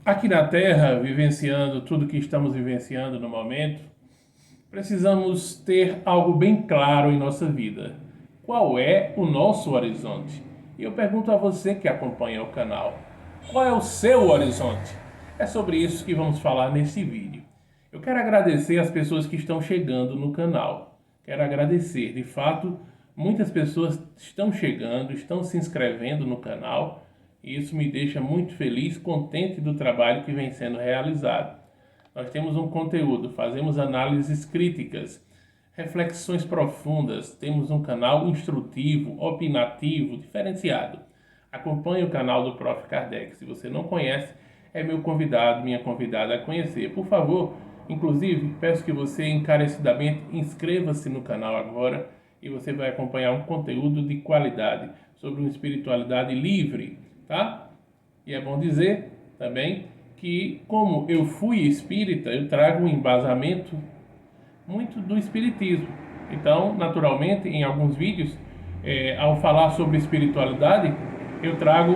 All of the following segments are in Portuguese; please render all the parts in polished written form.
Aqui na Terra, vivenciando tudo que estamos vivenciando no momento, precisamos ter algo bem claro em nossa vida. Qual é o nosso horizonte? E eu pergunto a você que acompanha o canal: qual é o seu horizonte? É sobre isso que vamos falar nesse vídeo. Eu quero agradecer as pessoas que estão chegando no canal. Quero agradecer, de fato, muitas pessoas estão chegando, estão se inscrevendo no canal, e isso me deixa muito feliz, contente do trabalho que vem sendo realizado. Nós temos um conteúdo, fazemos análises críticas, reflexões profundas, temos um canal instrutivo, opinativo, diferenciado. Acompanhe o canal do Prof. Kardec. Se você não conhece, é meu convidado, minha convidada a conhecer. Por favor, inclusive, peço que você encarecidamente inscreva-se no canal agora e você vai acompanhar um conteúdo de qualidade sobre uma espiritualidade livre, tá? E é bom dizer também que, como eu fui espírita, eu trago um embasamento muito do espiritismo. Então, naturalmente, em alguns vídeos, ao falar sobre espiritualidade, eu trago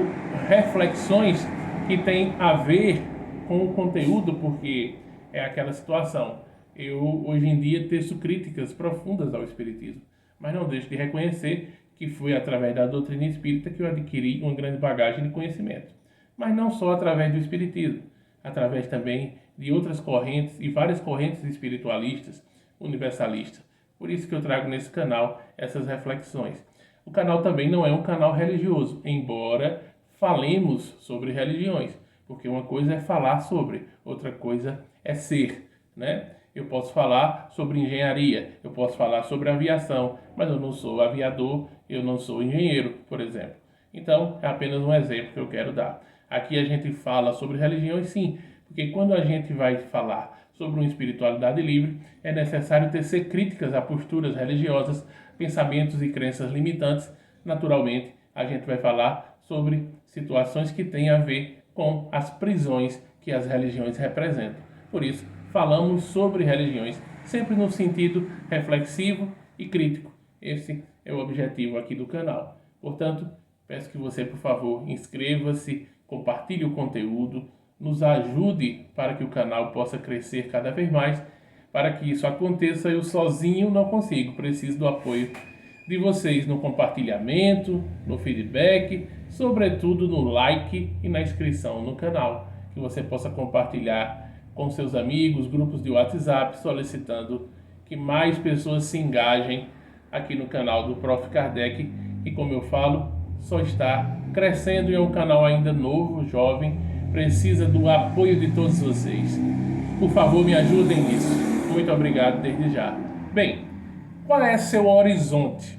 reflexões que têm a ver com o conteúdo, porque é aquela situação. Eu, hoje em dia, teço críticas profundas ao espiritismo, mas não deixo de reconhecer que foi através da doutrina espírita que eu adquiri uma grande bagagem de conhecimento. Mas não só através do espiritismo, através também de outras correntes e várias correntes espiritualistas, universalista. Por isso que eu trago nesse canal essas reflexões. O canal também não é um canal religioso, embora falemos sobre religiões, porque uma coisa é falar sobre, outra coisa é ser, né? Eu posso falar sobre engenharia, eu posso falar sobre aviação, mas eu não sou aviador, eu não sou engenheiro, por exemplo. Então, é apenas um exemplo que eu quero dar. Aqui a gente fala sobre religiões, sim, porque quando a gente vai falar sobre uma espiritualidade livre, é necessário tecer críticas a posturas religiosas, pensamentos e crenças limitantes. Naturalmente, a gente vai falar sobre situações que têm a ver com as prisões que as religiões representam. Por isso, falamos sobre religiões, sempre no sentido reflexivo e crítico. Esse é o objetivo aqui do canal. Portanto, peço que você, por favor, inscreva-se, compartilhe o conteúdo, nos ajude para que o canal possa crescer cada vez mais. Para que isso aconteça, eu sozinho não consigo, preciso do apoio de vocês no compartilhamento, no feedback, sobretudo no like e na inscrição no canal, que você possa compartilhar com seus amigos, grupos de WhatsApp, solicitando que mais pessoas se engajem aqui no canal do Prof. Kardec, que, como eu falo, só está crescendo e é um canal ainda novo, jovem, precisa do apoio de todos vocês. Por favor, me ajudem nisso. Muito obrigado desde já. Bem, qual é seu horizonte?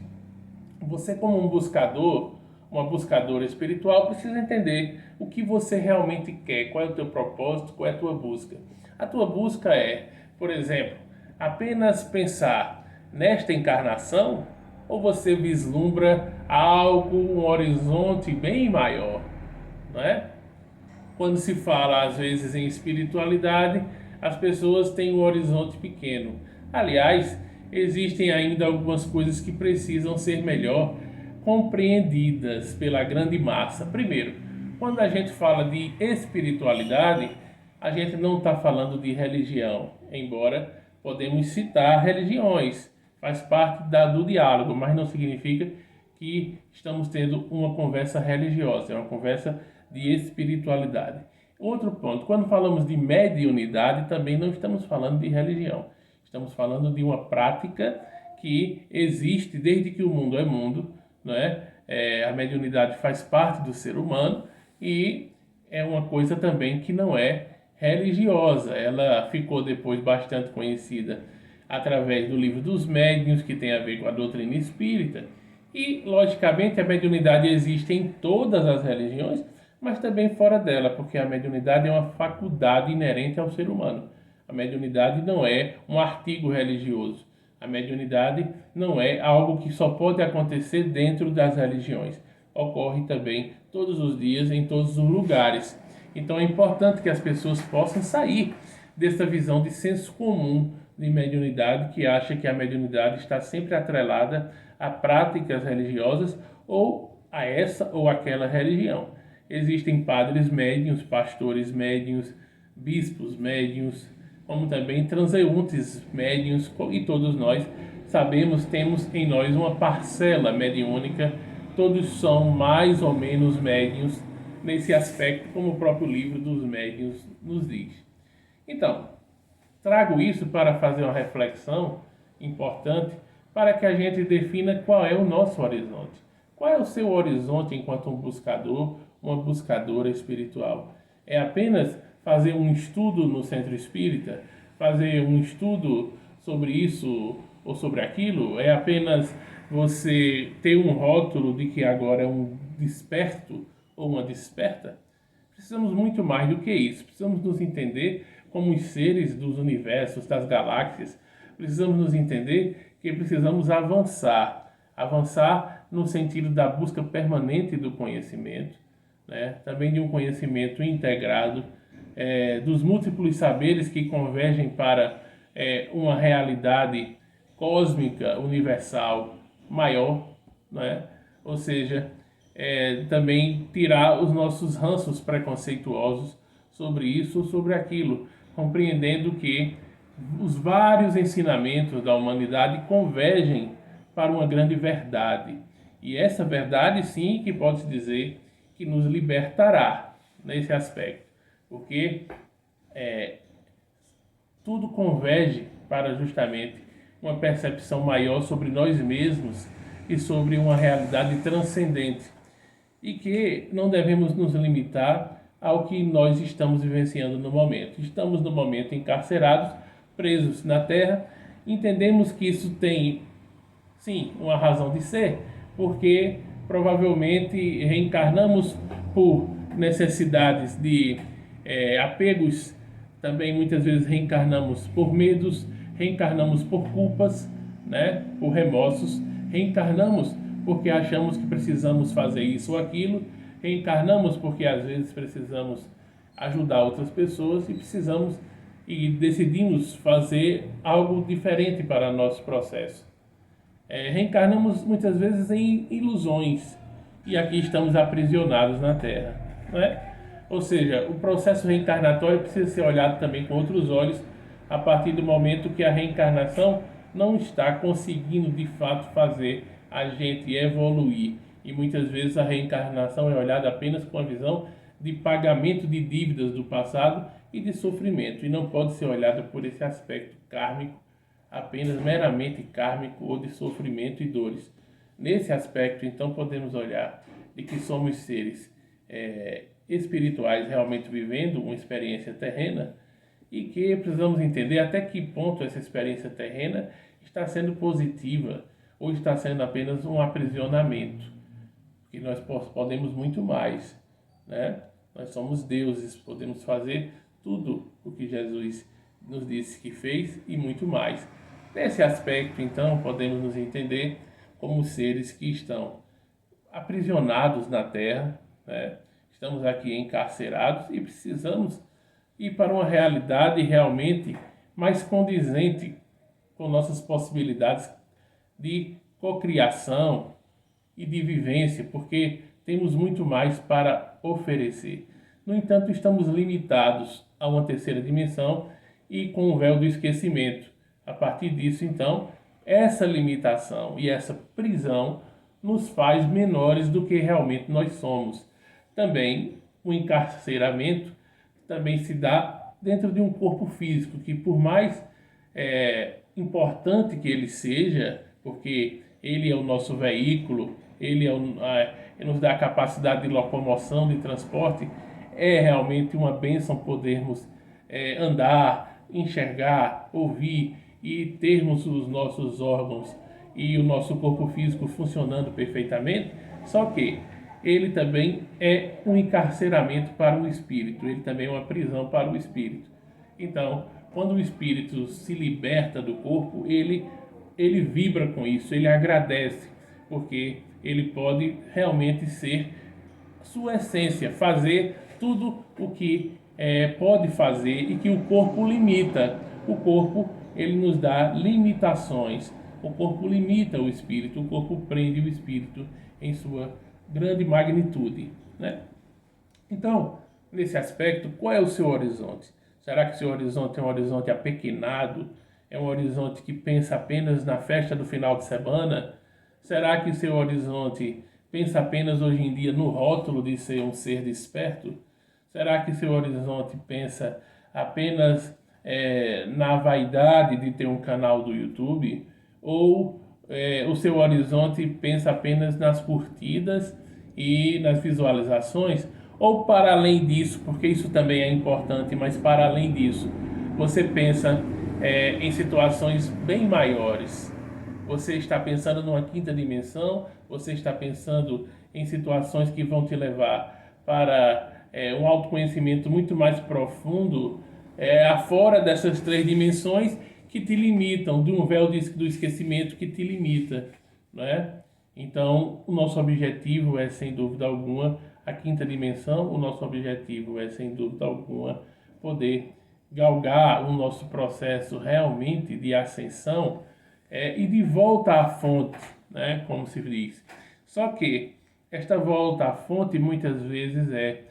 Você, como um buscador, uma buscadora espiritual, precisa entender o que você realmente quer, qual é o teu propósito, qual é a tua busca. A tua busca é, por exemplo, apenas pensar nesta encarnação, ou você vislumbra algo, um horizonte bem maior, não é? Quando se fala, às vezes, em espiritualidade, as pessoas têm um horizonte pequeno. Aliás, existem ainda algumas coisas que precisam ser melhor compreendidas pela grande massa. Primeiro, quando a gente fala de espiritualidade, a gente não está falando de religião, embora podemos citar religiões, faz parte do diálogo, mas não significa que estamos tendo uma conversa religiosa, é uma conversa de espiritualidade. Outro ponto, quando falamos de mediunidade, também não estamos falando de religião. Estamos falando de uma prática que existe desde que o mundo é mundo, não é? A mediunidade faz parte do ser humano e é uma coisa também que não é religiosa. Ela ficou depois bastante conhecida através do livro dos médiuns, que tem a ver com a doutrina espírita. E, logicamente, a mediunidade existe em todas as religiões, mas também fora dela, porque a mediunidade é uma faculdade inerente ao ser humano. A mediunidade não é um artigo religioso. A mediunidade não é algo que só pode acontecer dentro das religiões. Ocorre também todos os dias, em todos os lugares. Então é importante que as pessoas possam sair dessa visão de senso comum de mediunidade, que acha que a mediunidade está sempre atrelada a práticas religiosas ou a essa ou aquela religião. Existem padres médiuns, pastores médiuns, bispos médiuns, como também transeuntes médiuns, e todos nós sabemos, temos em nós uma parcela mediúnica, todos são mais ou menos médiuns nesse aspecto, como o próprio livro dos médiuns nos diz. Então, trago isso para fazer uma reflexão importante para que a gente defina qual é o nosso horizonte. Qual é o seu horizonte enquanto um buscador, uma buscadora espiritual? É apenas fazer um estudo no centro espírita? Fazer um estudo sobre isso ou sobre aquilo? É apenas você ter um rótulo de que agora é um desperto ou uma desperta? Precisamos muito mais do que isso. Precisamos nos entender como os seres dos universos, das galáxias. Precisamos nos entender que precisamos avançar. Avançar no sentido da busca permanente do conhecimento, né? Também de um conhecimento integrado, dos múltiplos saberes que convergem para uma realidade cósmica, universal, maior, né? Ou seja, também tirar os nossos ranços preconceituosos sobre isso ou sobre aquilo, compreendendo que os vários ensinamentos da humanidade convergem para uma grande verdade. E essa verdade, sim, que pode-se dizer que nos libertará nesse aspecto, porque tudo converge para justamente uma percepção maior sobre nós mesmos e sobre uma realidade transcendente. E que não devemos nos limitar ao que nós estamos vivenciando no momento. Estamos no momento encarcerados, presos na Terra. Entendemos que isso tem, sim, uma razão de ser, porque provavelmente reencarnamos por necessidades de apegos, também muitas vezes reencarnamos por medos, reencarnamos por culpas, né, por remorsos, reencarnamos porque achamos que precisamos fazer isso ou aquilo, reencarnamos porque às vezes precisamos ajudar outras pessoas e decidimos fazer algo diferente para nosso processo. Reencarnamos muitas vezes em ilusões e aqui estamos aprisionados na Terra, né? Ou seja, o processo reencarnatório precisa ser olhado também com outros olhos a partir do momento que a reencarnação não está conseguindo de fato fazer a gente evoluir. E muitas vezes a reencarnação é olhada apenas com a visão de pagamento de dívidas do passado e de sofrimento, e não pode ser olhada por esse aspecto kármico, apenas meramente kármico ou de sofrimento e dores. Nesse aspecto, então, podemos olhar de que somos seres espirituais realmente vivendo uma experiência terrena e que precisamos entender até que ponto essa experiência terrena está sendo positiva ou está sendo apenas um aprisionamento, que nós podemos muito mais, né? Nós somos deuses, podemos fazer tudo o que Jesus nos disse que fez e muito mais. Nesse aspecto, então, podemos nos entender como seres que estão aprisionados na Terra, né? Estamos aqui encarcerados e precisamos ir para uma realidade realmente mais condizente com nossas possibilidades de cocriação e de vivência, porque temos muito mais para oferecer. No entanto, estamos limitados a uma terceira dimensão e com o véu do esquecimento. A partir disso, então, essa limitação e essa prisão nos faz menores do que realmente nós somos. Também o encarceramento também se dá dentro de um corpo físico, que por mais importante que ele seja, porque ele é o nosso veículo, ele nos dá a capacidade de locomoção, de transporte, é realmente uma bênção podermos andar, enxergar, ouvir e termos os nossos órgãos e o nosso corpo físico funcionando perfeitamente, só que ele também é um encarceramento para o espírito, ele também é uma prisão para o espírito. Então, quando o espírito se liberta do corpo, ele vibra com isso, ele agradece, porque ele pode realmente ser sua essência, fazer tudo o que pode fazer e que o corpo limita. O corpo, ele nos dá limitações. O corpo limita o espírito, o corpo prende o espírito em sua grande magnitude, né? Então, nesse aspecto, qual é o seu horizonte? Será que seu horizonte é um horizonte apequenado? É um horizonte que pensa apenas na festa do final de semana? Será que seu horizonte pensa apenas hoje em dia no rótulo de ser um ser desperto? Será que seu horizonte pensa apenas na vaidade de ter um canal do YouTube? Ou o seu horizonte pensa apenas nas curtidas e nas visualizações? Ou para além disso, porque isso também é importante, mas para além disso, você pensa em situações bem maiores? Você está pensando numa quinta dimensão? Você está pensando em situações que vão te levar para um autoconhecimento muito mais profundo, afora dessas três dimensões que te limitam, de um véu do esquecimento que te limita, né? Então, o nosso objetivo é, sem dúvida alguma, a quinta dimensão. O nosso objetivo é, sem dúvida alguma, poder galgar o nosso processo realmente de ascensão e de volta à fonte, né? Como se diz. Só que esta volta à fonte muitas vezes é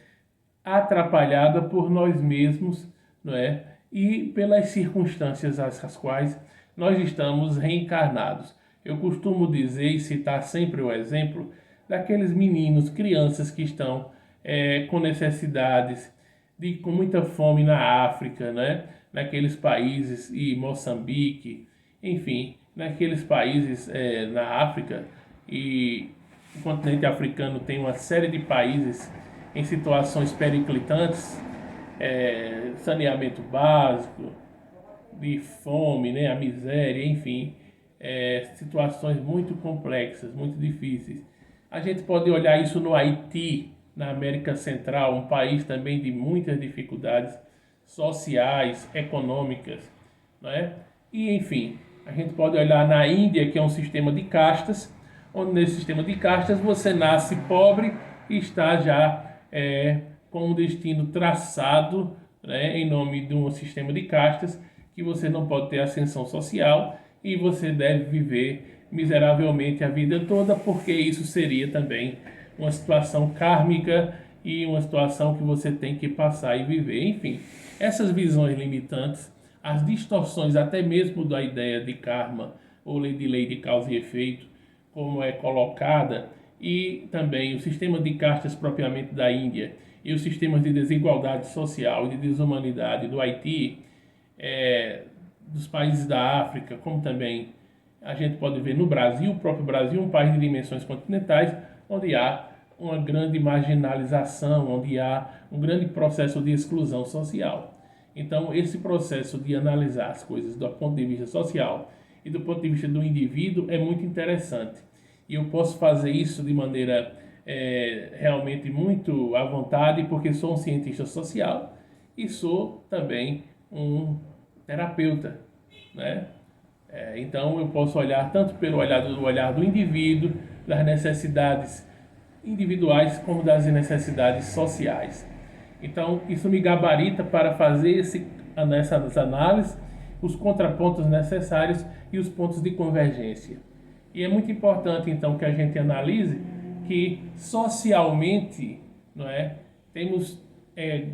atrapalhada por nós mesmos, não é? E pelas circunstâncias às quais nós estamos reencarnados. Eu costumo dizer e citar sempre o exemplo daqueles meninos, crianças que estão com necessidades, com muita fome na África, né? Naqueles países, e Moçambique, enfim, naqueles países na África, e o continente africano tem uma série de países em situações periclitantes, saneamento básico, de fome, né, a miséria, enfim, situações muito complexas, muito difíceis. A gente pode olhar isso no Haiti, na América Central, um país também de muitas dificuldades sociais, econômicas, não é? E, enfim, a gente pode olhar na Índia, que é um sistema de castas, onde nesse sistema de castas você nasce pobre e está já com um destino traçado, né, em nome de um sistema de castas, que você não pode ter ascensão social e você deve viver miseravelmente a vida toda, porque isso seria também uma situação kármica e uma situação que você tem que passar e viver. Enfim, essas visões limitantes, as distorções até mesmo da ideia de karma ou de lei de causa e efeito, como é colocada, e também o sistema de castas propriamente da Índia e os sistemas de desigualdade social e de desumanidade do Haiti, dos países da África, como também a gente pode ver no Brasil, o próprio Brasil, um país de dimensões continentais, onde há uma grande marginalização, onde há um grande processo de exclusão social. Então, esse processo de analisar as coisas do ponto de vista social e do ponto de vista do indivíduo é muito interessante. E eu posso fazer isso de maneira realmente muito à vontade, porque sou um cientista social e sou também um terapeuta, né? Então eu posso olhar tanto pelo olhar do indivíduo, das necessidades individuais, como das necessidades sociais. Então isso me gabarita para fazer essas análises, os contrapontos necessários e os pontos de convergência. E é muito importante então que a gente analise que socialmente, não é, temos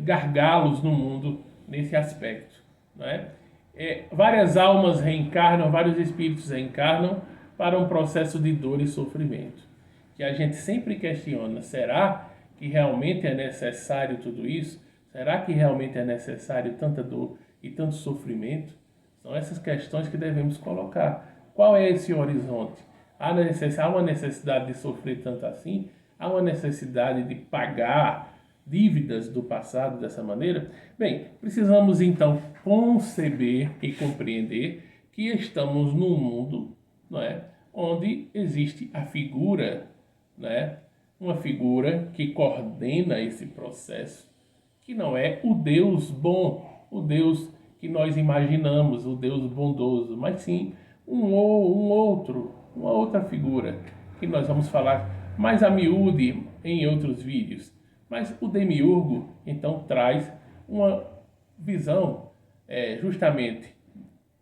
gargalos no mundo nesse aspecto, não é? Várias almas reencarnam, vários espíritos reencarnam para um processo de dor e sofrimento. Que a gente sempre questiona, será que realmente é necessário tudo isso? Será que realmente é necessário tanta dor e tanto sofrimento? São essas questões que devemos colocar. Qual é esse horizonte? Há uma necessidade de sofrer tanto assim? Há uma necessidade de pagar dívidas do passado dessa maneira? Bem, precisamos então conceber e compreender que estamos num mundo, não é, onde existe a figura, né, uma figura que coordena esse processo, que não é o Deus bom, o Deus que nós imaginamos, o Deus bondoso, mas sim uma outra figura, que nós vamos falar mais a miúde em outros vídeos. Mas o demiurgo, então, traz uma visão justamente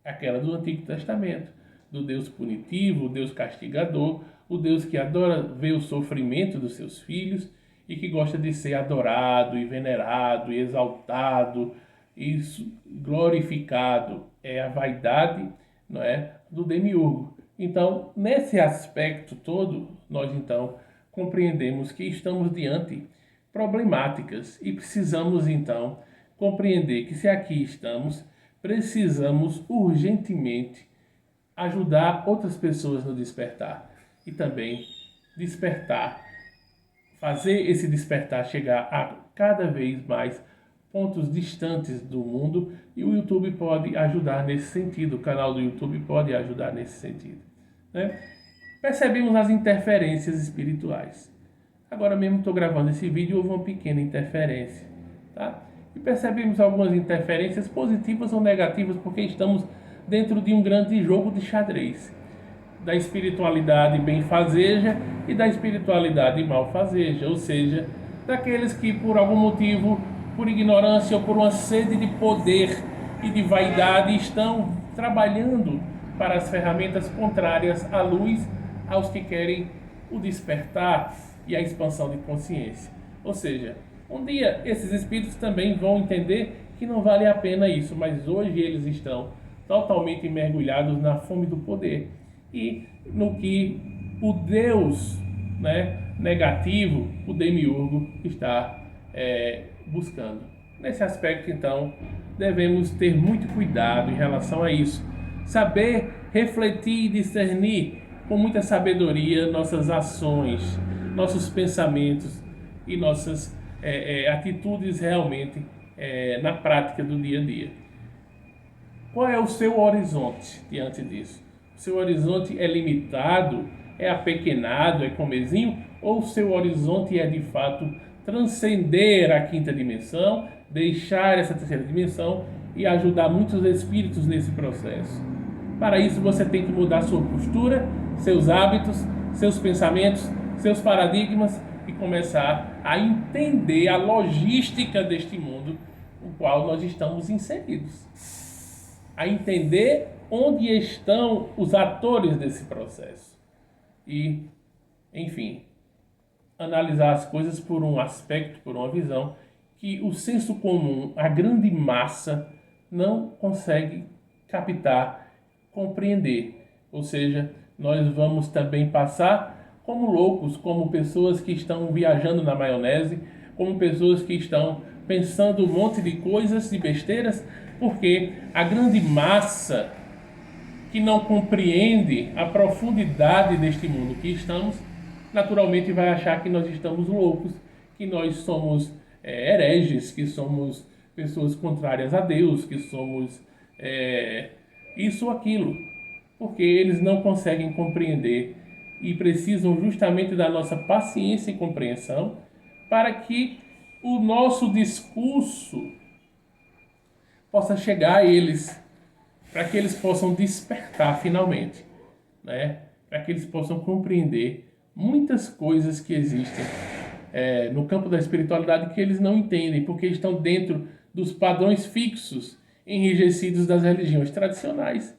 aquela do Antigo Testamento, do Deus punitivo, o Deus castigador, o Deus que adora ver o sofrimento dos seus filhos e que gosta de ser adorado e venerado e exaltado e glorificado. É a vaidade, não é, do demiurgo. Então, nesse aspecto todo, nós então compreendemos que estamos diante problemáticas e precisamos então compreender que se aqui estamos, precisamos urgentemente ajudar outras pessoas no despertar e também despertar, fazer esse despertar chegar a cada vez mais pontos distantes do mundo, e o YouTube pode ajudar nesse sentido, o canal do YouTube pode ajudar nesse sentido, né? Percebemos as interferências espirituais. Agora mesmo estou gravando esse vídeo, houve uma pequena interferência, tá? E percebemos algumas interferências positivas ou negativas, porque estamos dentro de um grande jogo de xadrez, da espiritualidade benfazeja e da espiritualidade malfazeja, ou seja, daqueles que por algum motivo, por ignorância ou por uma sede de poder e de vaidade, estão trabalhando para as ferramentas contrárias à luz, aos que querem o despertar e a expansão de consciência. Ou seja, um dia esses espíritos também vão entender que não vale a pena isso, mas hoje eles estão totalmente mergulhados na fome do poder e no que o Deus, né, negativo, o demiurgo, está buscando. Nesse aspecto, então, devemos ter muito cuidado em relação a isso. Saber refletir e discernir com muita sabedoria nossas ações, nossos pensamentos e nossas atitudes realmente na prática do dia a dia. Qual é o seu horizonte diante disso? O seu horizonte é limitado, é apequenado, é comezinho? Ou o seu horizonte é de fato transcender a quinta dimensão, deixar essa terceira dimensão e ajudar muitos espíritos nesse processo? Para isso você tem que mudar sua postura, seus hábitos, seus pensamentos, seus paradigmas e começar a entender a logística deste mundo no qual nós estamos inseridos. A entender onde estão os atores desse processo. E, enfim, analisar as coisas por um aspecto, por uma visão que o senso comum, a grande massa, não consegue captar, compreender. Ou seja, nós vamos também passar como loucos, como pessoas que estão viajando na maionese, como pessoas que estão pensando um monte de coisas, de besteiras, porque a grande massa que não compreende a profundidade deste mundo que estamos, naturalmente vai achar que nós estamos loucos, que nós somos hereges, que somos pessoas contrárias a Deus, que somos isso ou aquilo, porque eles não conseguem compreender e precisam justamente da nossa paciência e compreensão para que o nosso discurso possa chegar a eles, para que eles possam despertar finalmente, né? Para que eles possam compreender muitas coisas que existem no campo da espiritualidade que eles não entendem, porque estão dentro dos padrões fixos, enrijecidos das religiões tradicionais,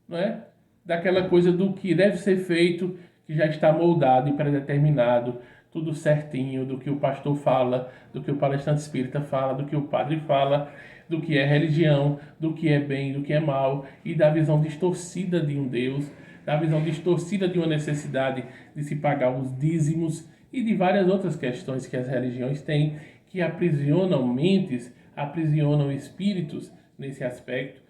não é? Daquela coisa do que deve ser feito, que já está moldado e predeterminado, tudo certinho, do que o pastor fala, do que o palestrante espírita fala, do que o padre fala, do que é religião, do que é bem, do que é mal, e da visão distorcida de um Deus, da visão distorcida de uma necessidade de se pagar os dízimos e de várias outras questões que as religiões têm, que aprisionam mentes, aprisionam espíritos nesse aspecto,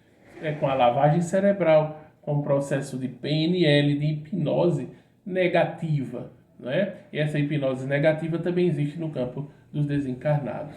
com a lavagem cerebral, com o processo de PNL, de hipnose negativa, né? E essa hipnose negativa também existe no campo dos desencarnados.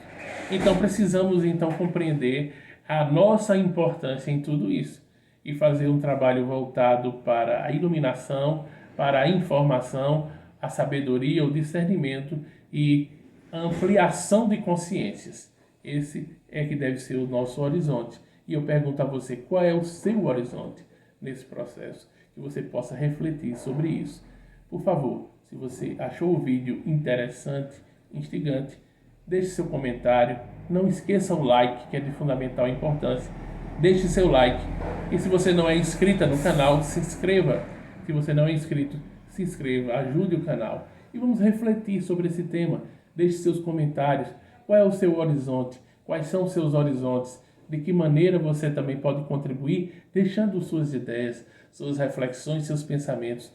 Então precisamos compreender a nossa importância em tudo isso e fazer um trabalho voltado para a iluminação, para a informação, a sabedoria, o discernimento e a ampliação de consciências. Esse é que deve ser o nosso horizonte. E eu pergunto a você, qual é o seu horizonte nesse processo? Que você possa refletir sobre isso. Por favor, se você achou o vídeo interessante, instigante, deixe seu comentário. Não esqueça o like, que é de fundamental importância. Deixe seu like. E se você não é inscrita no canal, se inscreva. Se você não é inscrito, se inscreva, ajude o canal. E vamos refletir sobre esse tema. Deixe seus comentários. Qual é o seu horizonte? Quais são os seus horizontes? De que maneira você também pode contribuir, deixando suas ideias, suas reflexões, seus pensamentos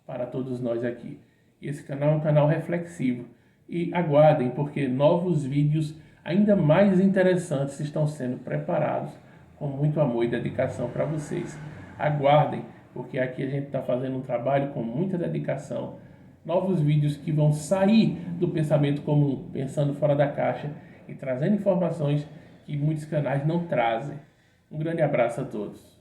para todos nós aqui. Esse canal é um canal reflexivo. E aguardem, porque novos vídeos ainda mais interessantes estão sendo preparados com muito amor e dedicação para vocês. Aguardem, porque aqui a gente está fazendo um trabalho com muita dedicação. Novos vídeos que vão sair do pensamento comum, pensando fora da caixa e trazendo informações que muitos canais não trazem. Um grande abraço a todos.